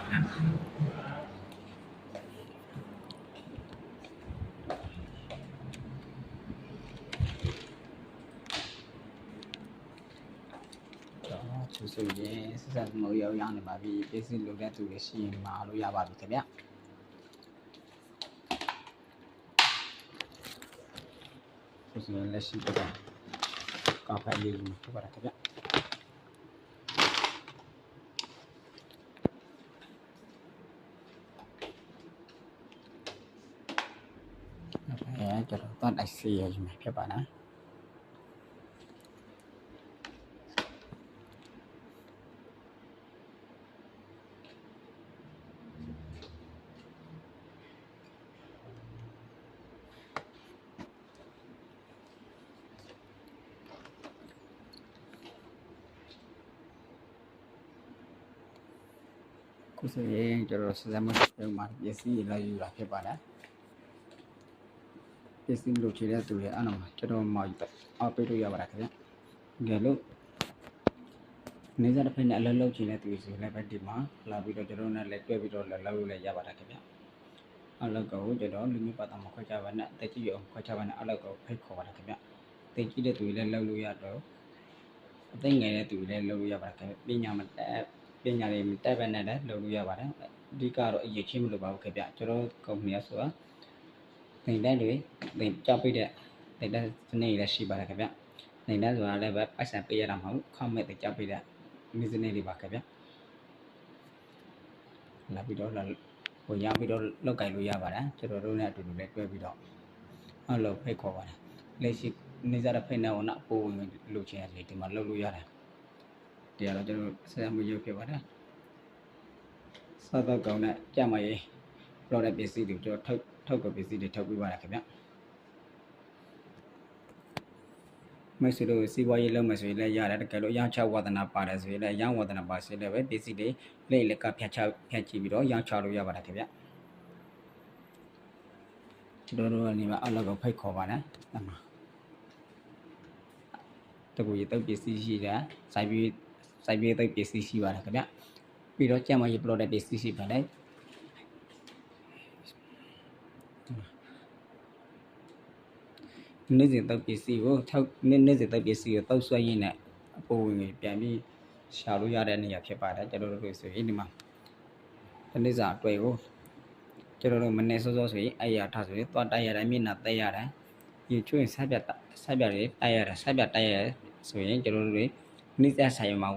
သူဆိုရင်ဆက်ဆက်မရောက်ရနေပါပြီပစ္စည်းလိုတဲ့သူတွေရှိရင်မှာလို့ရပါပြီခင်ဗျဆိုရင်လက်ရှိတော့ကာဖက်လေးယူပြပါခင်ဗျကျွန်တော်တော့တိုက်စီရယူမှာဖြစ်ပါနော်ခုဆိုရင်ကျွန်တော်စစမပြုံးမှာပစ္စည်းလာယူတာဖြစ်ပါတယ်ပစ္စည်းလိုချင်တဲ့သူရဲ့အဲ့တော့ကျွန်တော်မှအားပေးလို့ရပါတယ်ခင်ဗျငယ်လို့နေစားတစ်ဖက်နဲ့အလုပ်လုပ်ချင်တဲ့သူတွေလည်းပဲဒီမှာလာပြီးတော့ကျွန်တော်နဲ့လည်းတွဲပြီးတော့လုပ်လို့လည်းရပါတယ်ခင်ဗျအလုပ်ကိုကျွန်တော်လူမျိုးပါတာမခွဲခြားပါနဲ့တက်ကြည့်အောင်ခွဲခြားပါနဲ့အလုပ်ကိုဖိတ်ခေါ်ပါတယ်ခင်ဗျတက်ကြည့်တဲ့သူတွေလည်းလုပ်လို့ရတော့အသိငယ်တဲ့သူတွေလည်းလုပ်လို့ရပါတယ်ခင်ဗျပညာမတက်ပညာတွေမတက်ပဲနဲ့လည်းလုပ်လို့ရပါတယ်အဓိကတော့အရေးချင်းမလို့ပါဘူးခင်ဗျကျွန်တော်ကုမ္ပဏီကဆိုတာတင်တဲ့တွေတင်ကြောက်ပြတဲ့တင်တဲ့စနေလည်းရှိပါတယ်ခင်ဗျတင်တဲ့ဆိုတာလည်းပဲပိုက်ဆံပေးရတာမဟုတ်ခေါက်မဲ့တင်ကြောက်ပြတဲ့မစ်စနေတွေပါခင်ဗျလာပြီးတော့ဟိုရပြီးတော့လောက်ကင်လို့ရပါတယ်ကျွန်တော်တို့နဲ့အတူတူလည်းတွဲပြီးတော့အလုပ်ဖိတ်ခေါ်ပါတယ်လက်ရှိနေစားတဲ့ဖိတ်နေအောင်နောက်ပို့လို့ချင်ရတယ်ဒီမှာလုပ်လို့ရတယ်တရားတော့ကျွန်တော်ဆက်ရမှုရုပ်ဖြစ်ပါတယ်စားတော့ကောင်းတဲ့ကြမှာရေးလောက်တဲ့ပစ္စည်းတွေကျွန်တော်ထုတ်ကပစ္စည်းတွေထုတ်ပေးပါရခင်ဗျမိတ်ဆွေတို့စီးပွားရေးလုပ်မယ်ဆိုရင်လည်းရတယ်တကယ်လို့ရောင်းချဝါသနာပါတယ်ဆိုရင်လည်းရောင်းဝါသနာပါဆိုရင်လည်းပဲပစ္စည်းတွေလက်လက်ကဖြတ်ကြည့်ပြီးတော့ရောင်းချလို့ရပါတယ်ခင်ဗျကျွန်တော်တို့ကနေမှာအလောက်ကိုဖိတ်ခေါ်ပါနဲ့အမှတကူရတုပ်ပစ္စည်းရှိတယ်စိုက်ပြေးတုပ်ပစ္စည်းရှိပါတယ်ခင်ဗျပြီးတော့ကြမ်းမရေးပလော့တဲ့ပစ္စည်းရှိပါတယ်နေ့စဉ်တုပ်ပစ္စည်းကိုနေ့စဉ်တုပ်ပစ္စည်းကိုတုပ်ဆွဲရင်းနဲ့အပိုးဝင်ပြန်ပြီးရှာလို့ရတဲ့နေရာဖြစ်ပါတယ်ကျွန်တော်တို့ဆိုရင်ဒီမှာတနေ့စာအတွေ့ကိုကျွန်တော်တို့မနေ့စောစောဆိုရင်အဲ့ရထားဆိုရင်သွားတိုက်ရတယ်မျက်နှာတက်ရတယ်ရေချွေးဆက်ပြတွေတိုက်ရတယ်ဆက်ပြတိုက်ရဆိုရင်ကျွန်တော်တို့နေ့ဆက်ဆိုင်မှာ